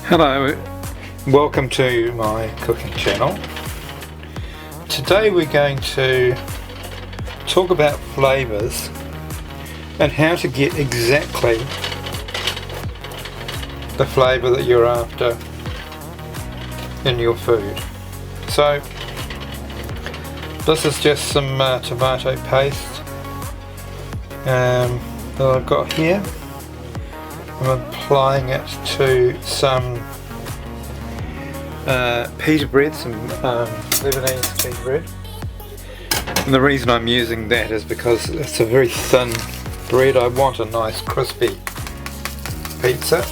Hello, welcome to my cooking channel. Today we're going to talk about flavours and how to get exactly the flavour that you're after in your food. So this is just some tomato paste that I've got here. I'm applying it to some pita bread, some Lebanese pita bread. And the reason I'm using that is because it's a very thin bread. I want a nice crispy pizza.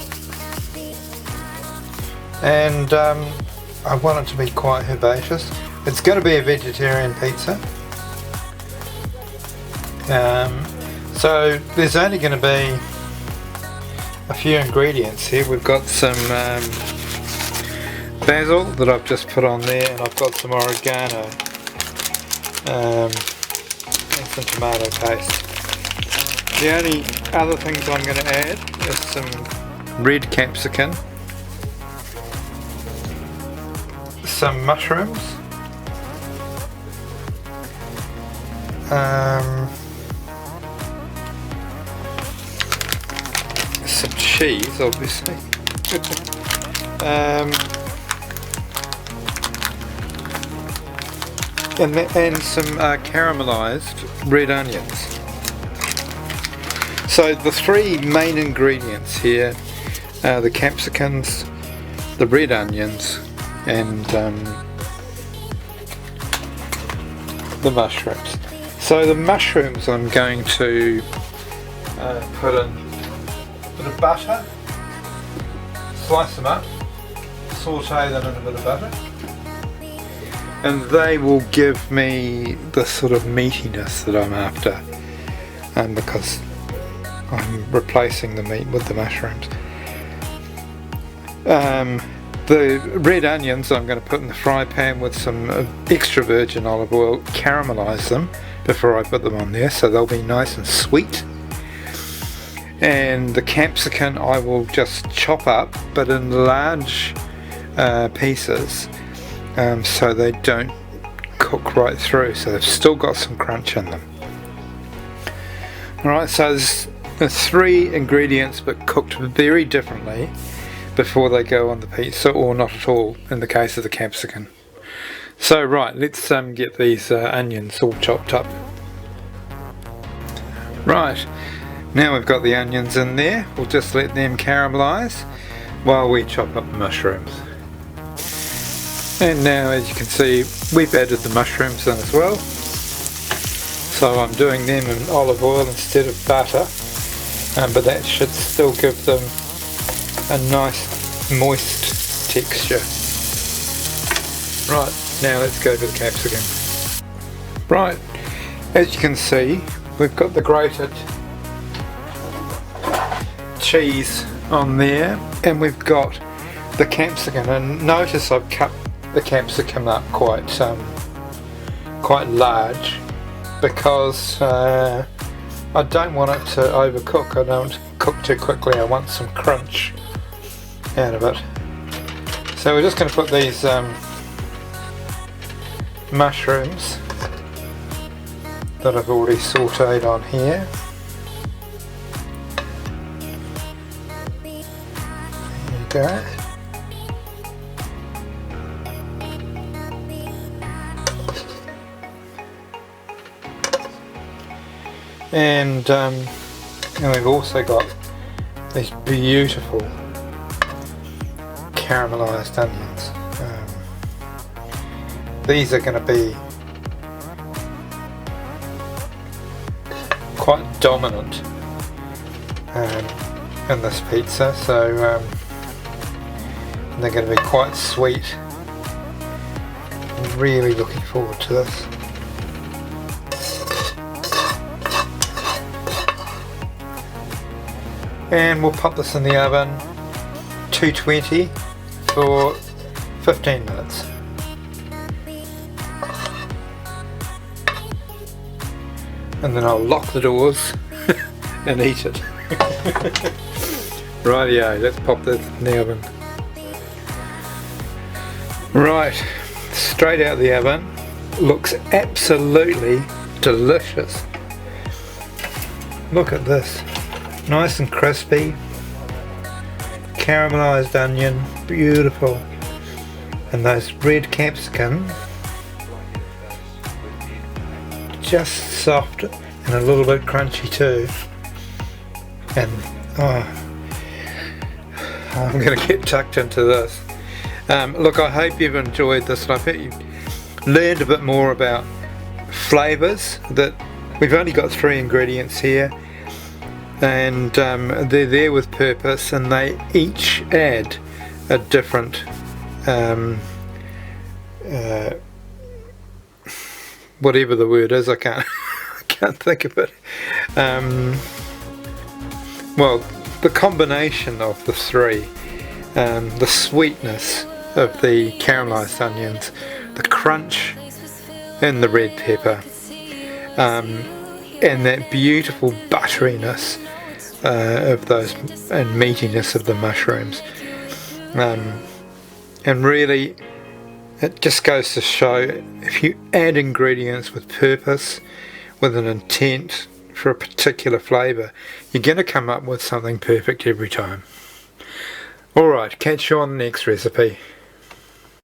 And I want it to be quite herbaceous. It's going to be a vegetarian pizza. So there's only going to be a few ingredients here. We've got some basil that I've just put on there, and I've got some oregano and some tomato paste. The only other things I'm going to add is some red capsicum, some mushrooms, some cheese, obviously, and some caramelized red onions. So the three main ingredients here are the capsicums, the red onions, and the mushrooms. So the mushrooms I'm going to put in a bit of butter, slice them up, saute them in a bit of butter, and they will give me the sort of meatiness that I'm after, because I'm replacing the meat with the mushrooms. The red onions I'm going to put in the fry pan with some extra virgin olive oil, caramelize them before I put them on there so they'll be nice and sweet. And the capsicum I will just chop up, but in large pieces, so they don't cook right through, so they've still got some crunch in them. Alright, so there's three ingredients but cooked very differently before they go on the pizza, or not at all in the case of the capsicum. So right, let's get these onions all chopped up. Right, now we've got the onions in there, we'll just let them caramelize while we chop up the mushrooms. And now, as you can see, we've added the mushrooms in as well. So I'm doing them in olive oil instead of butter, but that should still give them a nice moist texture. Right, now let's go to the capsicum. Right, as you can see, we've got the grated cheese on there, and we've got the capsicum, and notice I've cut the capsicum up quite large because I don't want it to overcook. I don't cook too quickly. I want some crunch out of it. So we're just going to put these mushrooms that I've already sautéed on here. There you go. And we've also got these beautiful caramelized onions. These are going to be quite dominant in this pizza, so they're going to be quite sweet. I'm really looking forward to this. And we'll pop this in the oven, 220 for 15 minutes. And then I'll lock the doors and eat it. Rightio, let's pop this in the oven. Right, straight out of the oven. Looks absolutely delicious. Look at this, nice and crispy, caramelized onion, beautiful, and those red capsicum, just soft and a little bit crunchy too. And I'm going to get tucked into this. Look, I hope you've enjoyed this, and I bet you've learned a bit more about flavours. That we've only got 3 ingredients here, and they're there with purpose, and they each add a different whatever the word is, I can't think of it. Well, the combination of the 3, the sweetness of the caramelized onions, the crunch in the red pepper, and that beautiful butteriness of those, and meatiness of the mushrooms, and really it just goes to show, if you add ingredients with purpose, with an intent for a particular flavour, you're going to come up with something perfect every time. Alright, catch you on the next recipe.